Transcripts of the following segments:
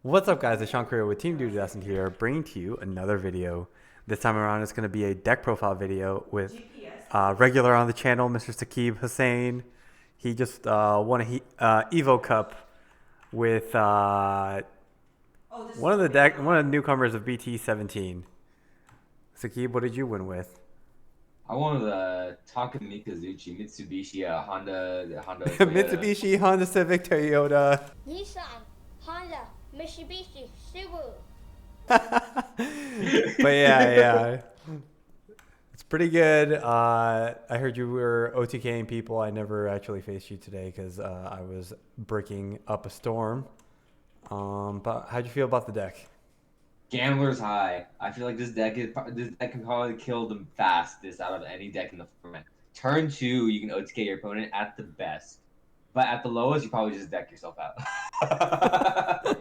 What's up, guys? It's Sean Career with Team Dude Destined here, bringing to you another video. This time around, it's going to be a deck profile video with regular on the channel, Mr. Sakib Hossain. He just won a EVO Cup with one of the newcomers of BT17. Sakib, what did you win with? I wanted the Takumikazuchi, Mitsubishi, Honda, Toyota. Mitsubishi, Honda Civic, Toyota. Nissan, Honda, Mitsubishi, Subaru. But yeah. It's pretty good. I heard you were OTKing people. I never actually faced you today because I was breaking up a storm. But how'd you feel about the deck? Gambler's high. I feel like this deck can probably kill the fastest out of any deck in the format. Turn 2, you can OTK your opponent at the best, but at the lowest, you probably just deck yourself out.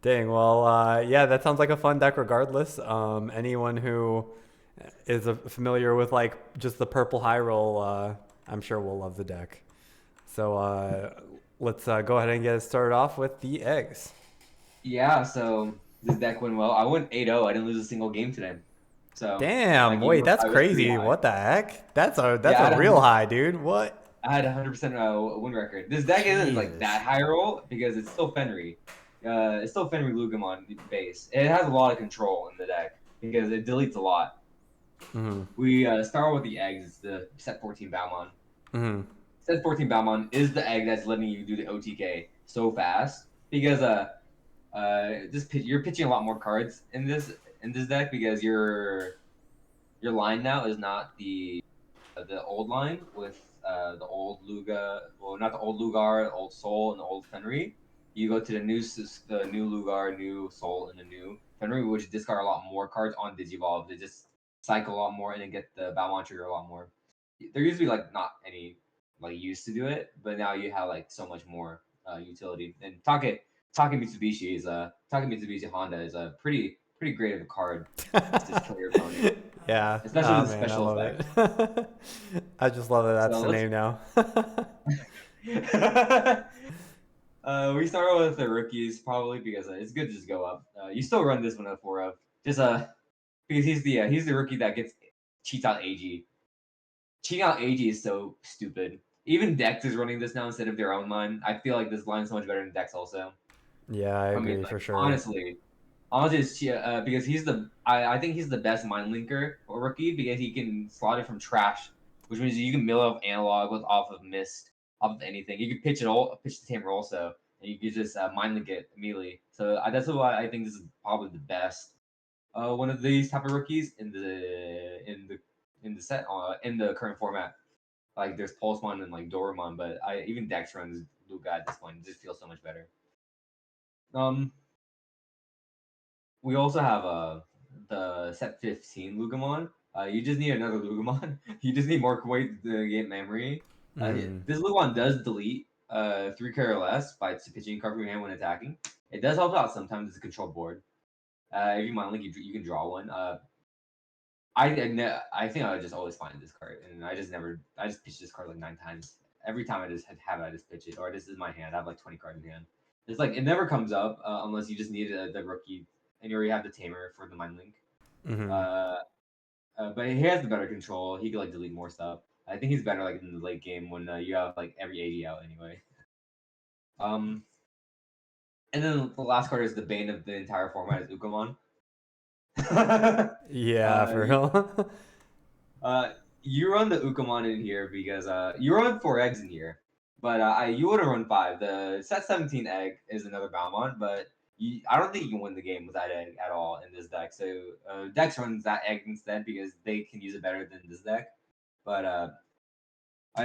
Dang. Well, yeah, that sounds like a fun deck regardless. Anyone who is familiar with like just the purple high roll, I'm sure will love the deck. So let's go ahead and get it started off with the eggs. Yeah, so this deck went well. I went 8-0. I didn't lose a single game today. So my Damn, game wait, that's was pretty crazy. high. What the heck? That's Yeah, a real high, dude. What? I had 100% win record. This deck isn't like Jesus. that high roll because it's still Fenry. It's still Fenry Lugamon base. It has a lot of control in the deck because it deletes a lot. Mm-hmm. We start with the eggs. It's the set 14 Balmon. Mm-hmm. Set 14 Balmon is the egg that's letting you do the OTK so fast because you're pitching a lot more cards in this deck because your line now is not the old line with the old Luga, well, not the old Lugar, old Soul, and the old Fenry. You go to the new Lugar, new Soul, and the new Fenry, which discard a lot more cards on Digivolve. They just cycle a lot more and then get the Balmon trigger a lot more. There used to be like not any like used to do it, but now you have like so much more utility. And Take Mitsubishi Honda is a pretty great of a card to just kill your opponent, Yeah. especially Oh with the man, I special love effect. it. I just love that that's So the let's name now. we start with the rookies probably because it's good to just go up. You still run this one at 4 of just because he's the rookie that gets cheats out AG. Cheating out AG is so stupid. Even Dex is running this now instead of their own line. I feel like this line is so much better than Dex also. Yeah, I I mean, agree like for sure. honestly, because I think he's the best mind linker for rookie because he can slot it from trash, which means you can mill off analog with off of mist, off of anything. You can pitch the tamer also, and you can just mind link it immediately. So that's why I think this is probably the best one of these type of rookies in the set in the current format. Like there's Pulsemon and like Doramon, but I even Dex runs Luga at this point. It just feels so much better. Um, we also have the set 15 Lugamon. You just need another Lugamon. You just need more weight to get memory. Mm. This Lugamon does delete 3 or less by pitching a card from your hand when attacking. It does help out sometimes. It's a control board. If you mind, like you can draw one. I think I would just always find this card, and I just pitched this card like 9 times. Every time I just have it, I just pitch it, or this is my hand. I have like 20 cards in hand. It's like it never comes up unless you just need the rookie, and you already have the tamer for the mind link. Mm-hmm. Uh, but he has the better control. He could like delete more stuff. I think he's better like in the late game when you have like every 80 out anyway. Um, and then the last card is the bane of the entire format is Ukomon. Yeah, uh, for real. Uh, you run the Ukomon in here because you run 4 eggs in here, but you would have run 5. The set 17 egg is another Balmon, but I don't think you can win the game with that egg at all in this deck. So Dex runs that egg instead because they can use it better than this deck. But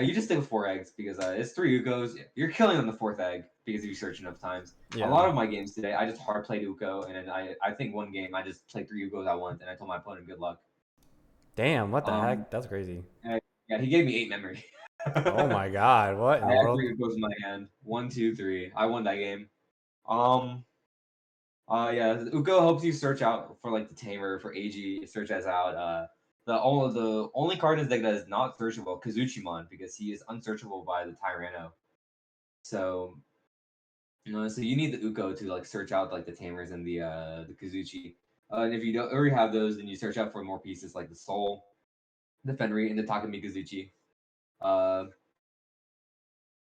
you just stick with 4 eggs because it's 3 Ukos. You're killing on the 4th egg because you search enough times. A Yeah. lot of my games today, I just hard played Uko, and then I think one game I just played 3 Ukos at once, and I told my opponent good luck. Damn, what the Um, heck? That's crazy. yeah, he gave me 8 memory. Oh I my god, what in the had world? 3 Ukos in my hand. One, two, three. I won that game. Um. Yeah. Uko helps you search out for like the tamer for AG. It searches out. The only card in this deck that is not searchable, Kazuchimon, because he is unsearchable by the Tyranno. So So you need the Uko to like search out like the Tamers and the Kazuchi. And if you don't already have those, then you search out for more pieces like the Soul, the Fenry, and the Takumikazuchi. Uh,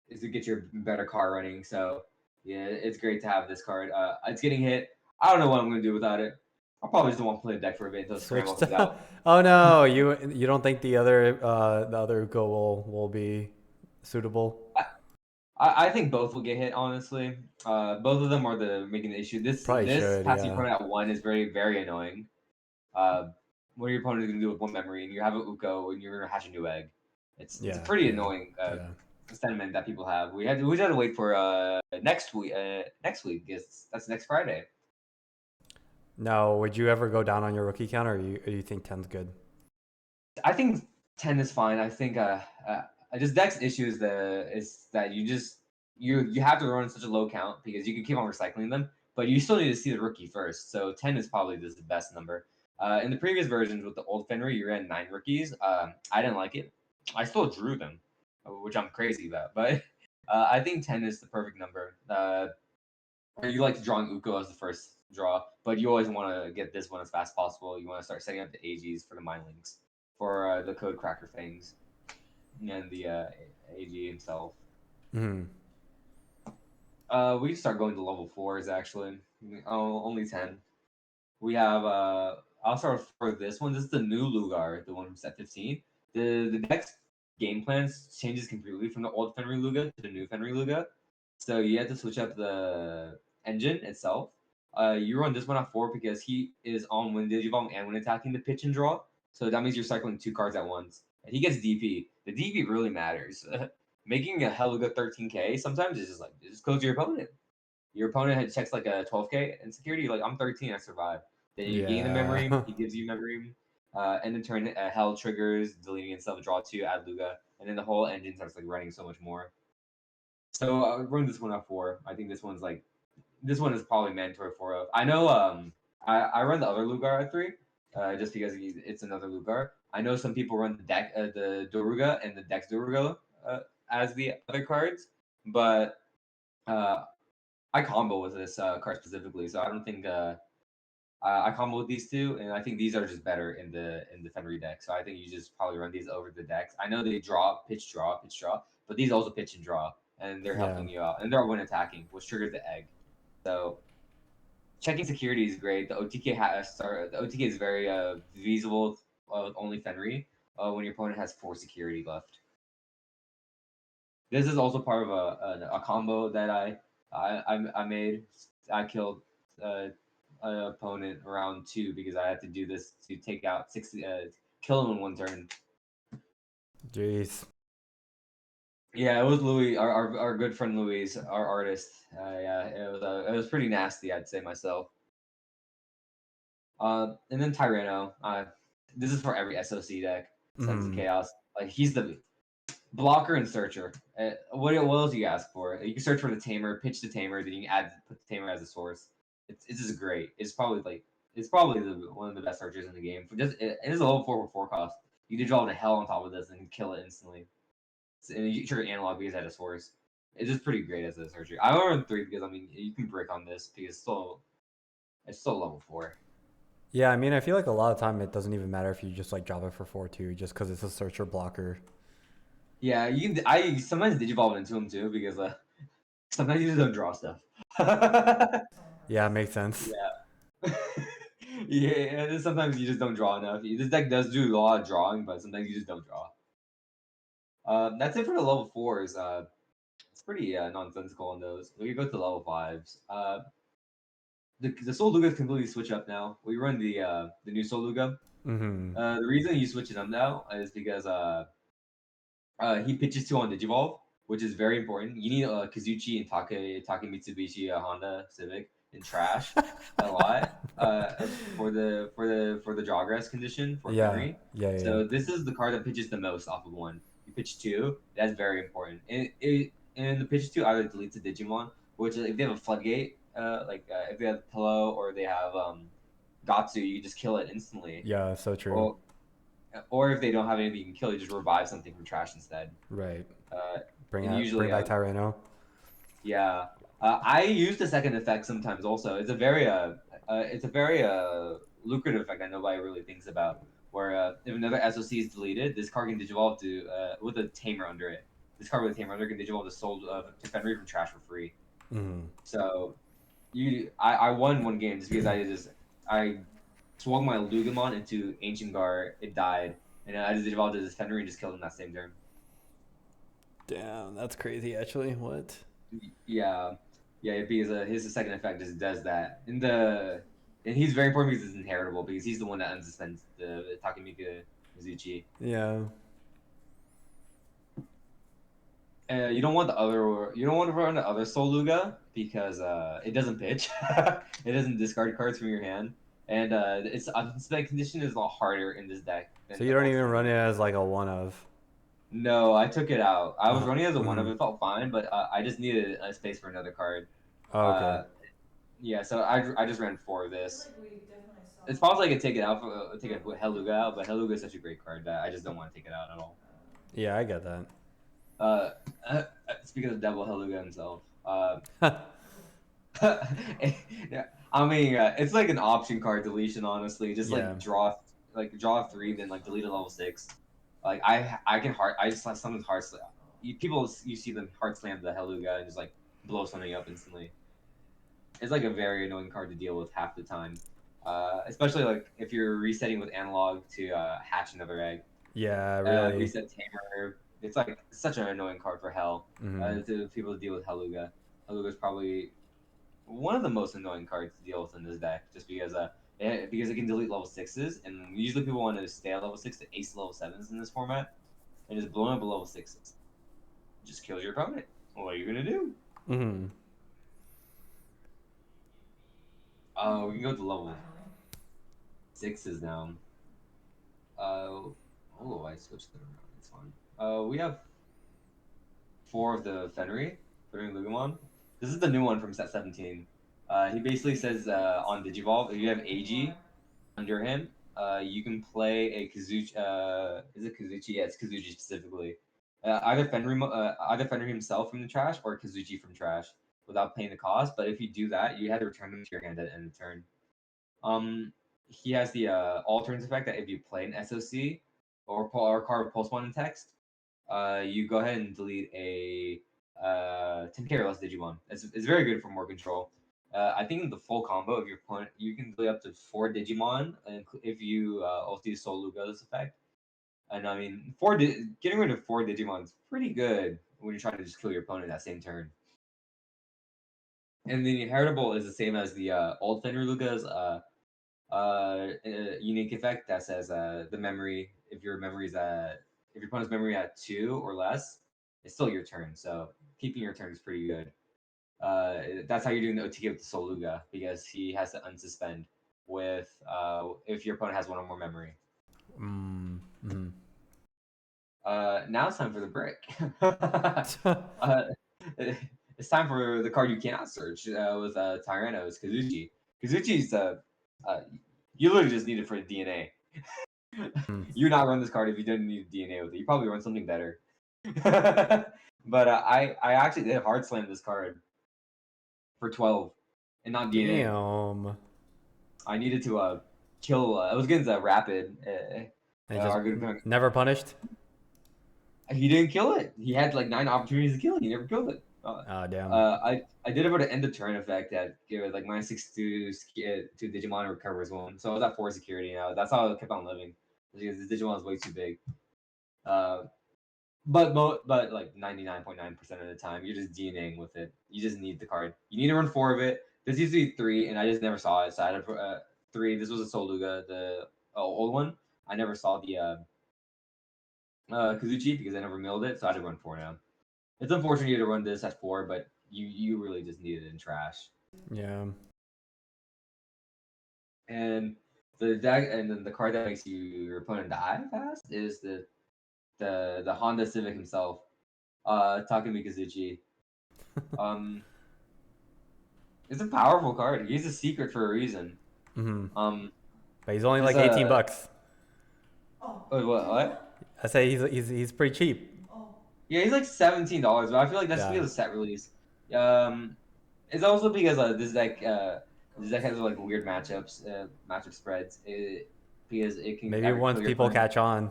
is to get your better card running. So yeah, it's great to have this card. It's getting hit. I don't know what I'm gonna do without it. I'll probably just want to play the deck for a bit until Scramble Switched. comes out. Oh no, you don't think the other Uko will be suitable? I think both will get hit. Honestly, both of them are making the issue. Probably This should, passing yeah. opponent at 1 is very annoying. What your opponent is gonna do with 1 memory, and you have an Uko, and you're gonna hatch a new egg. It's a pretty annoying sentiment that people have. We just had to wait for next week. Next week is that's next Friday. No, would you ever go down on your rookie count, or you think 10's good? I think 10 is fine. I think just deck's issue is that you have to run such a low count because you can keep on recycling them, but you still need to see the rookie first. So 10 is probably the best number. In the previous versions with the old Fenrir, you ran 9 rookies. I didn't like it. I still drew them, which I'm crazy about, but I think 10 is the perfect number. You like drawing Uko as the first draw, but you always want to get this one as fast as possible. You want to start setting up the AGs for the mind links, for the code cracker things, and the AG himself. Mm-hmm. We can start going to level 4s actually. Only 10. We have I'll start for this one. This is the new Lugar, the one from set 15. The next game plans changes completely from the old Fenrir Luga to the new Fenrir Luga. So you have to switch up the engine itself. You run this one at 4 because he is on when Digivolve and when attacking the pitch and draw. So that means you're cycling 2 cards at once. And he gets DP. The DP really matters. Making a hell of a good 13k sometimes is just like it just goes to your opponent. Your opponent checks like a 12k in security. Like I'm 13, I survived. Then you gain the memory. He gives you memory. And in turn, hell triggers, deleting itself, draw 2, add Luga, and then the whole engine starts like running so much more. So I run this one at 4. I think this one is probably mandatory 4 of. I know I run the other Lugar at 3, just because it's another Lugar. I know some people run the Doruga and the Dex Doruga as the other cards, but I combo with this card specifically, so I don't think I combo with these two, and I think these are just better in the Fenrir deck. So I think you just probably run these over the decks. I know they pitch, draw, but these also pitch and draw, and they're helping you out, and they're when attacking, which triggers the egg. So checking security is great. The OTK is very feasible with only Fenrir when your opponent has 4 security left. This is also part of a combo that I made. I killed an opponent around 2 because I had to do this to take out 60, kill him in 1 turn. Jeez. Yeah, it was Louis, our good friend Louis, our artist. Yeah, it was pretty nasty, I'd say myself. And then Tyranno. This is for every SOC deck. Sons of Chaos. Like he's the blocker and searcher. What else do you ask for? You can search for the Tamer, pitch the Tamer, then you can put the Tamer as a source. It's just great. It's probably one of the best searchers in the game. It is a level 4 cost. You can draw the hell on top of this and kill it instantly. And you trigger analog because it had a source. It's just pretty great as a searcher. I run 3 because I mean you can brick on this because it's still level 4. Yeah, I mean, I feel like a lot of time it doesn't even matter if you just like drop it for 4-2, just because it's a searcher blocker. Yeah, I sometimes digivolve into him too because sometimes you just don't draw stuff. Yeah, it makes sense. Yeah. Yeah, and sometimes you just don't draw enough. This deck does do a lot of drawing, but sometimes you just don't draw. That's it for the level 4s. It's pretty nonsensical on those. We can go to level 5s. The Soul Luga is completely switch up now. We run the new Soul Luga. The reason you switch it up now is because he pitches 2 on Digivolve, which is very important. You need Kazuchi and TAKEMIKAZUCHI Honda Civic in trash a lot for the Jawgrass condition for Henry. So this is the card that pitches the most off of 1. You pitch 2, that's very important. And the pitch 2 either deletes a Digimon, which if they have a floodgate, if they have Pillow or they have Gatsu, you can just kill it instantly. Yeah, so true. Or if they don't have anything you can kill, you just revive something from trash instead. Right. Bring back Tyranno. Yeah. I use the second effect sometimes also. It's a very lucrative effect that nobody really thinks about. Where if another SOC is deleted, this card can digivolve to with a Tamer under it. This card with a Tamer under can digivolve to Soul to Fenrir from trash for free. So I won one game just because I swung my Lugamon into Ancient Guard. It died, and I just digivolved to this Fenrir and just killed him that same turn. Damn, that's crazy. Actually, what? Yeah, because his second effect just does that. And he's very important because it's inheritable because he's the one that unsuspends the Takumikazuchi. Yeah. You don't want to run the other Soluga because it doesn't pitch. It doesn't discard cards from your hand, and its unsuspended condition is a lot harder in this deck. So you don't even run it as like a one of. No, I took it out. I was running as a one of it, felt fine, but I just needed a space for another card. Oh, okay. Yeah, so I just ran 4 of this. It's possible I could take it out, take a Helluga out, but Helluga is such a great card that I just don't want to take it out at all. Yeah, I get that. Speaking of Devil Helluga himself, I mean, it's like an option card deletion, honestly. Just draw 3, then like delete a level 6. Like I just let someone's heart slam. You see them heart slam the Helluga and just like blow something up instantly. It's like a very annoying card to deal with half the time, especially like if you're resetting with analog to hatch another egg. Yeah, really. Reset Tamer. It's like such an annoying card for Hell to people to deal with Helluga. Helluga is probably one of the most annoying cards to deal with in this deck, just because it can delete level 6s, and usually people want to stay at level 6 to ace level 7s in this format, and just blowing up a level 6s. Just kills your opponent. What are you gonna do? We can go to level 6s now. Oh, I switched them around. It's fine. We have 4 of the Fenrir Lugamon. This is the new one from set 17. He basically says on Digivolve, if you have AG under him, you can play a Kazuchi. Is it Kazuchi? Yeah, it's Kazuchi specifically. Either Fenrir himself from the trash or Kazuchi from trash without paying the cost. But if you do that, you have to return them to your hand at the end of the turn. He has the all turns effect that if you play an SOC or a card with Pulse 1 in text, you go ahead and delete a 10k or less Digimon. It's very good for more control. I think in the full combo of your opponent, you can delete up to 4 Digimon, and if you also use Soul Luga's effect. And I mean, getting rid of 4 Digimon is pretty good when you're trying to just kill your opponent that same turn. And the inheritable is the same as the old Fenrir Luga's unique effect that says the memory. If your opponent's memory at 2 or less, it's still your turn. So keeping your turn is pretty good. That's how you're doing the OTK with the Soluga, because he has to unsuspend with if your opponent has 1 or more memory. Now it's time for the brick. It's time for the card you cannot search with Tyranno's Kazuchi. Kazuchi's you literally just need it for the DNA. You would not run this card if you didn't need DNA with it. You probably run something better. But I actually did hard slam this card for 12 and not DNA. Damn. I needed to kill. I was getting rapid. Never punished? He didn't kill it. He had like 9 opportunities to kill it. He never killed it. Oh, damn. I did about an end of turn effect that gave it like -6 to Digimon recovers 1. So I was at 4 security now. That's how I kept on living, because the Digimon is way too big. But like 99.9% of the time, you're just DNAing with it. You just need the card. You need to run 4 of it. This used to be 3, and I just never saw it. So I had 3. This was a Soluga, the old one. I never saw the Kazuchi because I never milled it, so I had to run 4 now. It's unfortunate you had to run this at 4, but you really just need it in trash. Yeah. And the deck, and then the card that makes your opponent die fast is the Honda Civic himself, Takumikazuchi. It's a powerful card. He's a secret for a reason. But he's only like $18. What? I say he's pretty cheap. Yeah, he's like $17, but I feel like that's because of the set release. It's also because this deck has like weird matchup spreads. Because it can Maybe ever once kill your people opponent. catch on.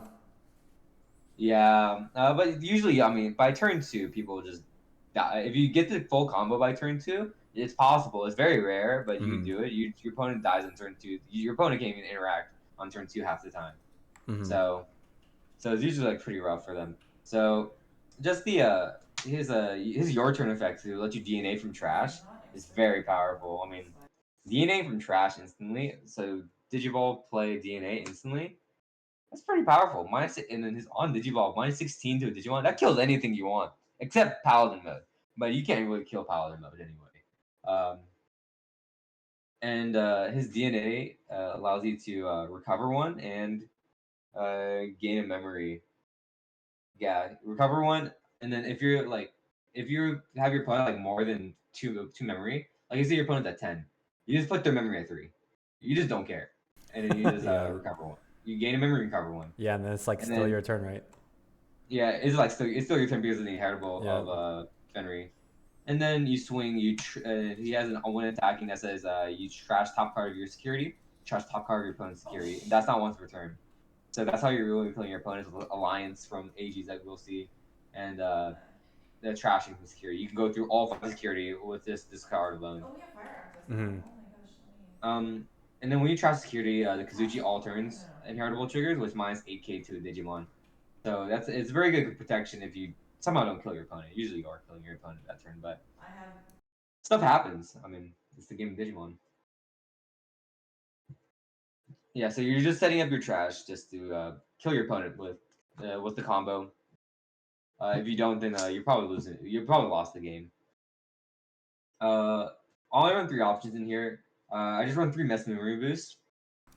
Yeah, but usually, I mean, by turn 2, people just die. If you get the full combo by turn 2, it's possible. It's very rare, but you can do it. Your opponent dies on turn 2. Your opponent can't even interact on turn 2 half the time. So it's usually like pretty rough for them. So just the his your turn effect to let you DNA from trash is very powerful. I mean, DNA from trash instantly. So Digivolve play DNA instantly. That's pretty powerful. And then his on Digivolve -16 to a Digimon that kills anything you want except Paladin mode. But you can't really kill Paladin mode anyway. And his DNA allows you to recover one and gain a memory. Yeah, recover one, and then if you have your opponent like more than two memory, like you say your opponent's at 10, you just put their memory at 3. You just don't care, and then you just Yeah. recover one. You gain a memory, recover one, Yeah, and then it's like and still then your turn, right? yeah, it's still your turn because of the inheritable Yeah. of Fenry. And then you swing. He has a one attacking that says you trash top card of your security, trash top card of your opponent's security. And that's not once per turn. So that's how you're really killing your opponents with Alliance from AGs that we'll see, and the trashing from security. You can go through all 5 security with this card alone. Oh, we have fire access now. Mhm. Oh my gosh, let me. And then when you trash security, the Kazuchi all No, turns no. inheritable triggers with -8k to a Digimon. So it's very good protection if you somehow don't kill your opponent. Usually you are killing your opponent that turn, but I have. stuff happens. I mean, it's the game of Digimon. Yeah, so you're just setting up your trash just to kill your opponent with the combo. If you don't, then you're probably losing. You probably lost the game. I'll only run 3 options in here. I just run 3 mess memory boost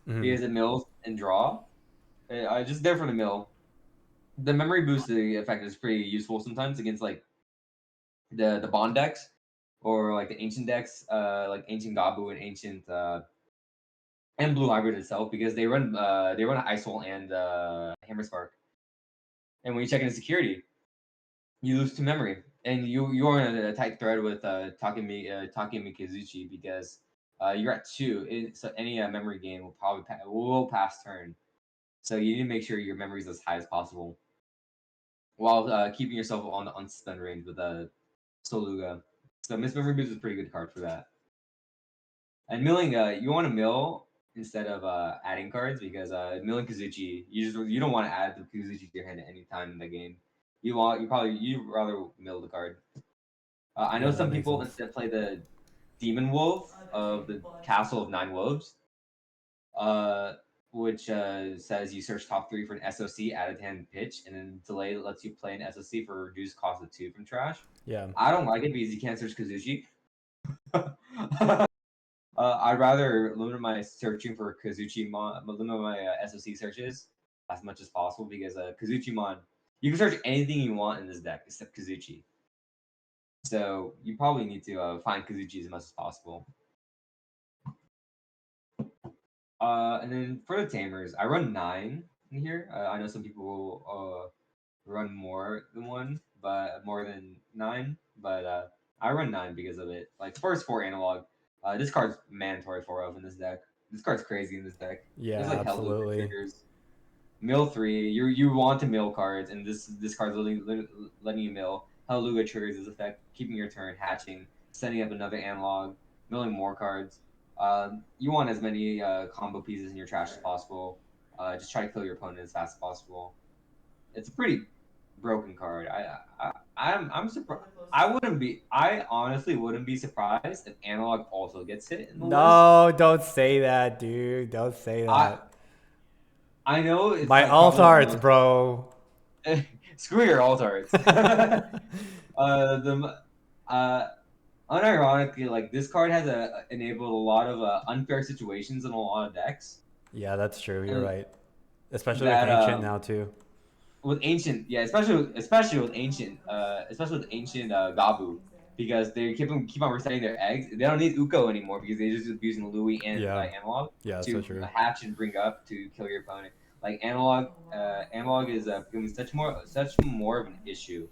because it mills and draw. I just there for the mill. The memory boost effect is pretty useful sometimes against like the bond decks or like the ancient decks, like ancient Gabu and ancient and blue hybrid itself because they run Isol and Hammer Spark. And when you check into security, you lose 2 memory, and you are in a tight thread with Takumikazuchi because you're at 2. So any memory gain will probably will pass turn. So you need to make sure your memory is as high as possible while keeping yourself on the unsuspend range with Soluga. So Miss Memory Boost is a pretty good card for that. And milling, you want to mill instead of adding cards because milling Kazuchi, you don't want to add the Kazuchi to your hand at any time in the game. You rather mill the card. I know Yeah, that some makes people sense. instead play the Demon Wolf of the Castle of Nine Wolves, uh, which says you search top 3 for an SOC, added hand pitch, and then delay lets you play an SOC for a reduced cost of 2 from trash. Yeah. I don't like it because you can't search Kazuchi. I'd rather limit my searching for limit my SOC searches as much as possible because Kazuchimon, you can search anything you want in this deck except Kazuchi. So you probably need to find Kazuchi as much as possible. And then for the Tamers, I run 9 in here. I know some people will run more than 1, but more than 9. But I run 9 because of it. Like first 4 analog. This card's mandatory 4 in this deck. This card's crazy in this deck. Yeah, There's like hell of absolutely. triggers. Mill 3, you want to mill cards, and this card's letting you mill. Hallelujah triggers this effect, keeping your turn, hatching, setting up another analog, milling more cards. You want as many combo pieces in your trash as possible. Just try to kill your opponent as fast as possible. It's a pretty broken card. I'm surprised. I honestly wouldn't be surprised if analog also gets hit in the list. No, don't say that, dude. Don't say I that. I know it's My like alt probably like the arts, most bro. screw your alt arts. The unironically, like this card has enabled a lot of unfair situations in a lot of decks. Yeah, that's true. You're And right. Especially with that ancient now too. with ancient, yeah, especially with ancient Gabu, because they keep on resetting their eggs. They don't need Uko anymore because they just using Louis and Yeah. analog Yeah, so to true. hatch and bring up to kill your opponent. Like analog is becoming such more of an issue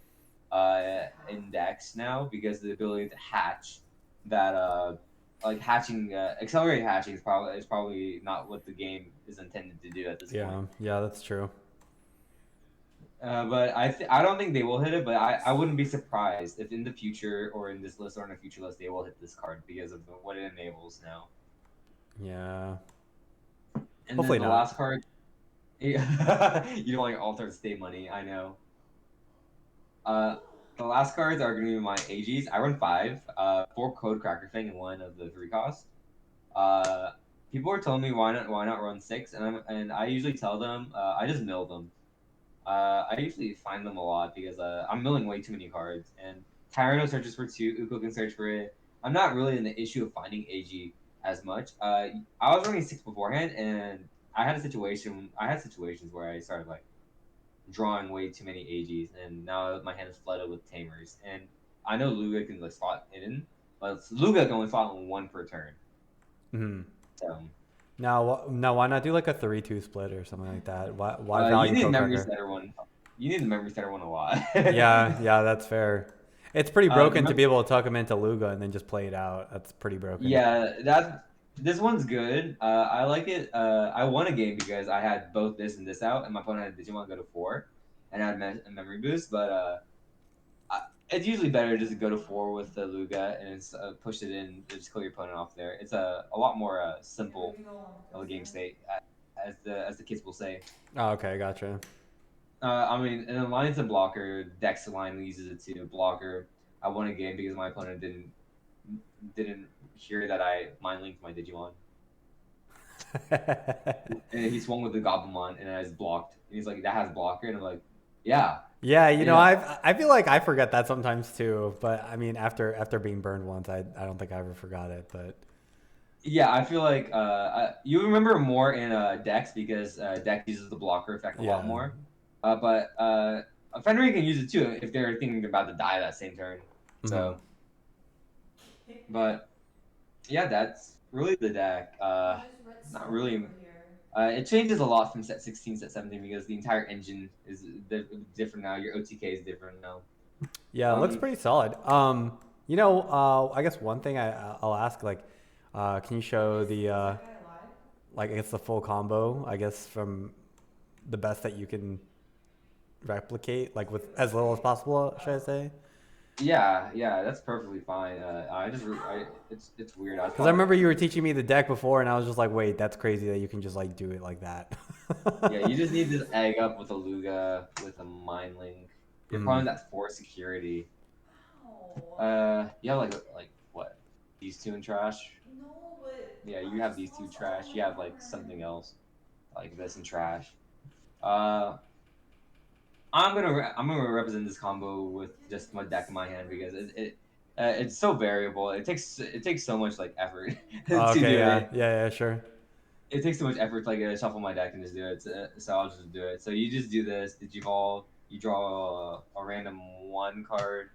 in decks now because of the ability to hatch that like hatching, accelerated hatching is probably not what the game is intended to do at this point. Yeah, that's true. But I don't think they will hit it, but I wouldn't be surprised if in the future or in this list or in a future list they will hit this card because of what it enables now. Yeah. And Hopefully then the not. last card, you don't want your alternate state money, I know. The last cards are going to be my AGs. I run 5, 4 Code Cracker Fang and 1 of the 3 cost. People are telling me why not run 6, and I usually tell them I just mill them. I usually find them a lot because I'm milling way too many cards, and Tyranno searches for 2, Ukon can search for it. I'm not really in the issue of finding AG as much. I was running 6 beforehand, and I had situations where I started like drawing way too many AGs, and now my hand is flooded with Tamers. And I know Luga can like slot it in, but Luga can only slot in 1 per turn. Hmm. So Now, why not do like a 3-2 split or something like that? Why you value need Code memory Cracker? setter one. You need the memory setter one a lot. Yeah, that's fair. It's pretty The broken to mem- be able to tuck him into Luga and then just play it out. That's pretty broken. Yeah, this one's good. I like it. I won a game because I had both this and this out, and my opponent had Digimon go to 4, and I had a memory boost. But it's usually better just to go to 4 with the Luga and it's, push it in, just kill your opponent off there. It's a lot more simple of a game state, as the kids will say. Oh, okay, gotcha. I mean, an alliance and blocker, Dex line uses it too. Blocker. I won a game because my opponent didn't hear that I mind linked my Digimon. And he swung with the Goblimon and I was blocked. And he's like, that has blocker, and I'm like, yeah. Yeah, you know, Yeah. I feel like I forget that sometimes too. But I mean, after being burned once, I don't think I ever forgot it. But Yeah, I feel like you remember more in Dex because Dex uses the blocker effect a lot yeah. more. But Fenrir can use it too if they're thinking about to die that same turn. So, but yeah, that's really the deck. Not really. It changes a lot from set 16, set 17 because the entire engine is different now. Your OTK is different now. Yeah, it looks pretty solid. You know, I guess one thing I'll ask, like, can you show the like I guess the full combo, I guess from the best that you can replicate, like with as little as possible, should I say? Yeah, that's perfectly fine. It's weird. I was Because I probably remember you were teaching me the deck before, and I was just like, wait, that's crazy that you can just like do it like that. yeah. You just need this egg up with a Luga with a Mind Link. You're probably at 4 security. You have like what? These 2 in trash. No, but Yeah, you have these 2 trash. You have like something else, like this in trash. Uh, I'm gonna represent this combo with just my deck in my hand because it's so variable. It takes so much like effort to Okay, do yeah, it. yeah, sure. It takes so much effort to like shuffle my deck and just do it. So I'll just do it. So you just do this. Digivolve. You draw a random 1 card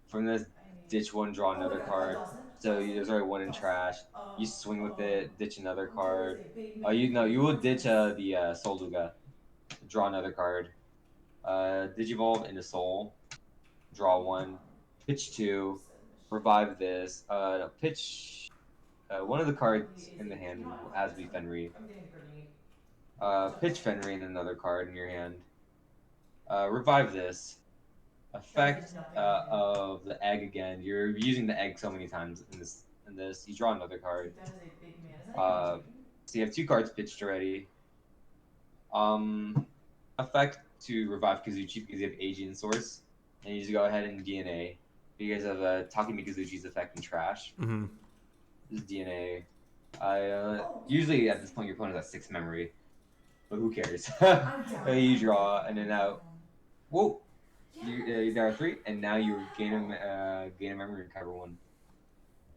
from this. Ditch 1, draw oh my another god, card. Dawson, So Dawson, there's already 1 in Dawson. trash. You swing with it. Ditch another There is card. a big man. You will ditch the Soul Luga. Draw another card. Digivolve into Soul. Draw 1. Pitch 2. Revive this. Pitch one of the cards in the hand has to be Fenrir. I'm getting pretty. Pitch Fenrir and another card in your hand. Revive this. Effect of the egg again. You're using the egg so many times in this. You draw another card. That is a big man. Is that Uh, so you have 2 cards pitched already. Effect to revive Kazuchi because you have Agent Source, and you just go ahead and DNA because of Takumikazuchi's effect in trash. Mm-hmm. This is DNA. Usually at this point your opponent has 6 memory, but who cares? You draw and then out. Whoa! You there are 3, and now you gain a memory, recover 1.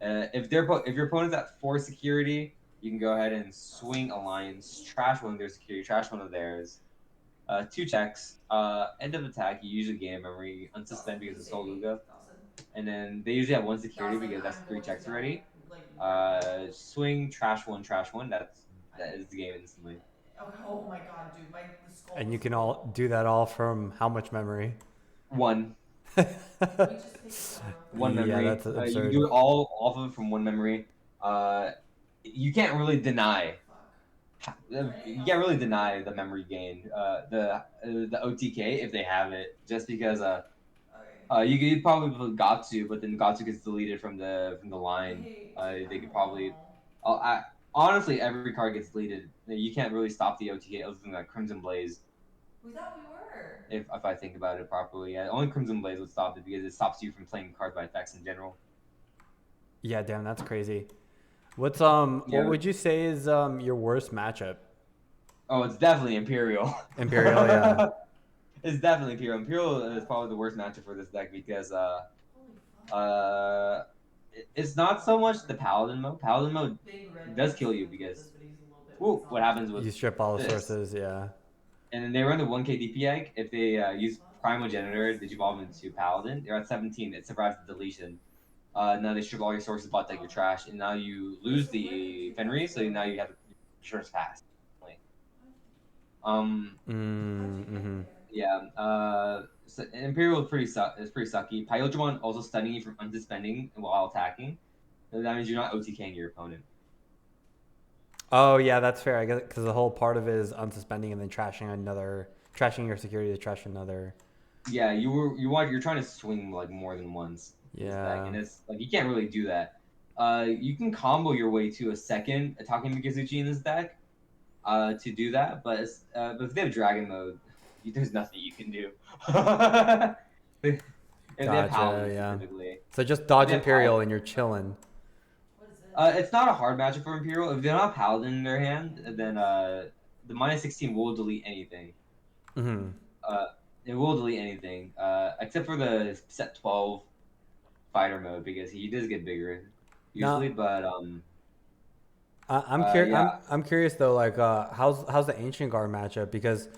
If your opponent's at 4 security, you can go ahead and swing alliance, trash 1 of their security, trash 1 of theirs. 2 checks. End of attack, you usually gain a memory, unsuspend because of Soul Luga, and then they usually have 1 security because that's 3 checks already. Swing, trash 1, trash 1. That is the game instantly. Oh my god, dude, the skull. And you can all do that all from how much memory? 1. one Yeah, memory. that's You can absurd. do it all off of it from one memory. You can't really deny. Fuck. You can't really deny the memory gain. The OTK if they have it, just because Okay. you probably put Gatsu, but then Gatsu gets deleted from the line. I They could don't probably. know. Honestly, every card gets deleted. You can't really stop the OTK other than like Crimson Blaze. We thought we were. If I think about it properly, yeah, only Crimson Blaze would stop it because it stops you from playing cards by effects in general. Yeah, damn, that's crazy. What Yeah. would you say is your worst matchup? Oh, it's definitely Imperial. Imperial, yeah. It's definitely Imperial. Imperial is probably the worst matchup for this deck because Holy fuck. it's not so much the Paladin mode. Paladin mode Big red does does kill you flip because this, but he's a little bit what happens with You strip all the this? sources, yeah. And then they run the 1k DP egg. If they use Primogenitor, Digivolve into Paladin, they're at 17. It survives the deletion. Now they strip all your sources, bot deck your trash, and now you lose the Fenrir, so now you have insurance pass. Mm-hmm. Yeah. So Imperial is pretty sucky. Pyodramon also stunning you from unsuspending while attacking. So that means you're not OTKing your opponent. Oh yeah, that's fair. I guess because the whole part of it is unsuspending and then trashing your security to trash another. Yeah, you're trying to swing like more than once. In this deck, Yeah. and it's like you can't really do that. You can combo your way to a second Takumikazuchi in this deck. To do that, but if they have Dragon mode, there's nothing you can do. If they have Gotcha. Paladin Yeah. specifically. So just dodge Yeah, Imperial and you're chilling. What is this? It's not a hard matchup for Imperial. If they don't have Paladin in their hand, then the -16 will delete anything. Mm-hmm. It will delete anything, except for the set 12 fighter mode because he does get bigger usually. Now, But I'm yeah, I'm curious though, like how's the Ancient Guard matchup? Because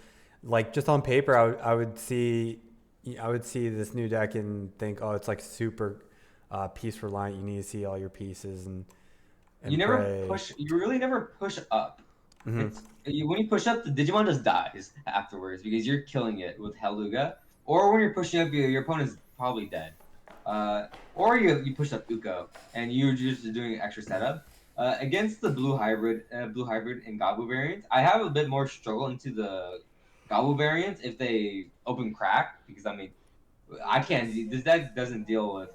like just on paper, I would see this new deck and think, oh, it's like super piece reliant. You need to see all your pieces and you never pray. push. You really never push up. Mhm. When you push up, the Digimon just dies afterwards because you're killing it with Helluga. Or when you're pushing up, your opponent's probably dead. Or you push up Ukon and you're just doing extra setup. Against the blue hybrid and Gabu variant, I have a bit more struggle into the Gabu variant if they open crack because I mean, I can't. This deck doesn't deal with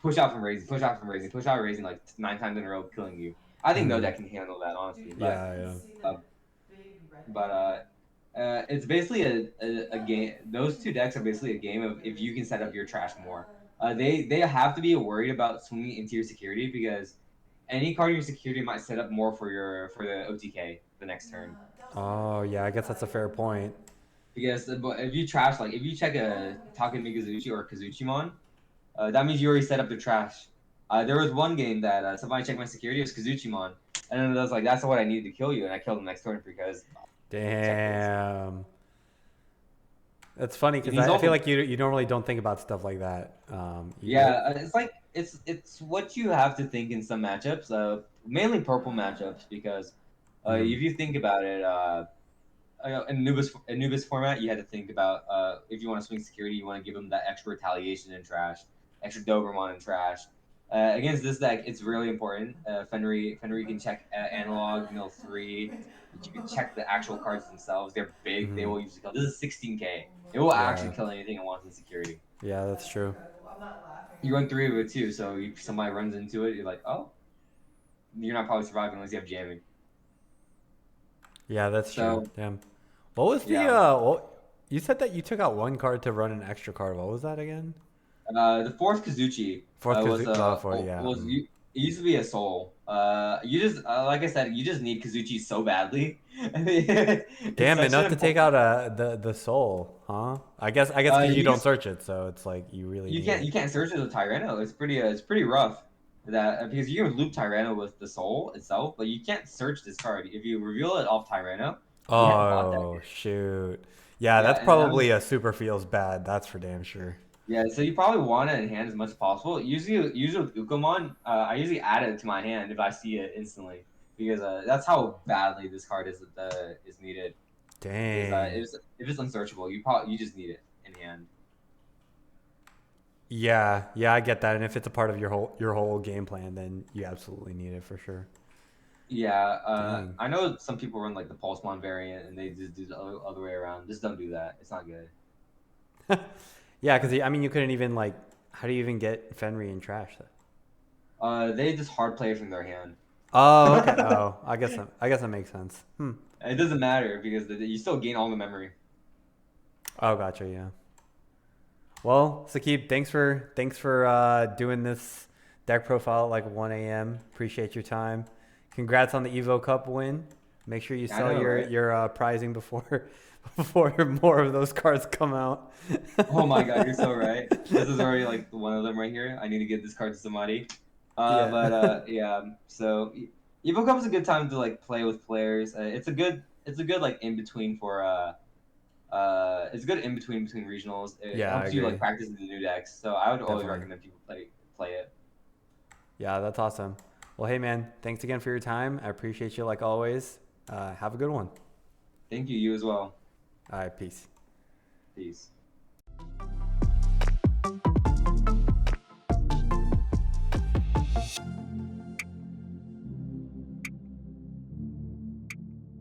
push out from raising, push out from raising, push out raising like 9 times in a row, killing you. I think no deck can handle that honestly, Dude, but Yeah, yeah. see the big red but it's basically a game. Those two decks are basically a game of if you can set up your trash more. They have to be worried about swinging into your security because any card in your security might set up more for the OTK the next turn. Oh yeah, I guess that's a fair point. Because if you trash if you check a Takumikazuchi or Kazuchimon, that means you already set up the trash. There was one game that somebody checked my security, it was Kazuchimon, and then I was like, "That's what I needed to kill you," and I killed him next turn because Damn. That's funny because he's I feel also like you normally don't think about stuff like that. yeah, it's like it's what you have to think in some matchups, mainly purple matchups because Mhm. if you think about it, in Anubis format, you had to think about if you want to swing security, you want to give them that extra retaliation and trash, extra Doberman and trash. Against this deck, it's really important. Fenrir can check analog, mill 3. You can check the actual cards themselves. They're big. They Mhm. will usually kill. This is 16k. It will actually Yeah. kill anything it wants in security. Yeah, that's true. I'm not laughing. You run 3 of it too, so if somebody runs into it, you're like, oh, you're not probably surviving unless you have jamming. Yeah, that's true. So Damn. What was the yeah, you said that you took out one card to run an extra card. What was that again? the fourth Kazuchi Fourth was Kazuchi. Oh, for yeah. it used to be a soul. You just like I said, you just need Kazuchi so badly. It's Damn, such enough an to take important. out the soul, huh? I guess because you You don't just search it, so it's like you really need it. you can't search it with Tyranno. It's pretty rough that because you can loop Tyranno with the soul itself, but you can't search this card. If you reveal it off Tyranno, you can't bot deck Oh it. shoot. Yeah, Yeah, that's and that was probably a super feels bad. That's for damn sure. yeah. So you probably want it in hand as much as possible. Usually with Ukomon, I usually add it to my hand if I see it instantly because that's how badly this card is needed. Is Dang. if it's unsearchable, you just need it in hand. Yeah, I get that. And if it's a part of your whole game plan, then you absolutely need it for sure. Yeah, Dang. I know some people run like the Pulsemon variant and they just do the other way around. Just don't do that. It's not good. Yeah, because I mean, you couldn't even like. How do you even get Fenrir in trash? They just hard play from their hand. Oh, okay. Oh, I guess that makes sense. It doesn't matter because you still gain all the memory. Oh, gotcha. Yeah. Well, Sakib, thanks for doing this deck profile at like 1 a.m. Appreciate your time. Congrats on the EVO Cup win. Make sure you I sell know, right? your prizing before more of those cards come out. Oh my god, you're so right. This is already like one of them right here. I need to get this card to somebody. Yeah. Yeah. So Evo Cup is a good time to like play with players. It's a good like in between for it's a good in between regionals. It Yeah, I helps you like agree. practice the new decks. So I would always Definitely. recommend people play it. Yeah, that's awesome. Well, hey man, thanks again for your time. I appreciate you like always. Have a good one. Thank you. You as well. All right, peace. Peace.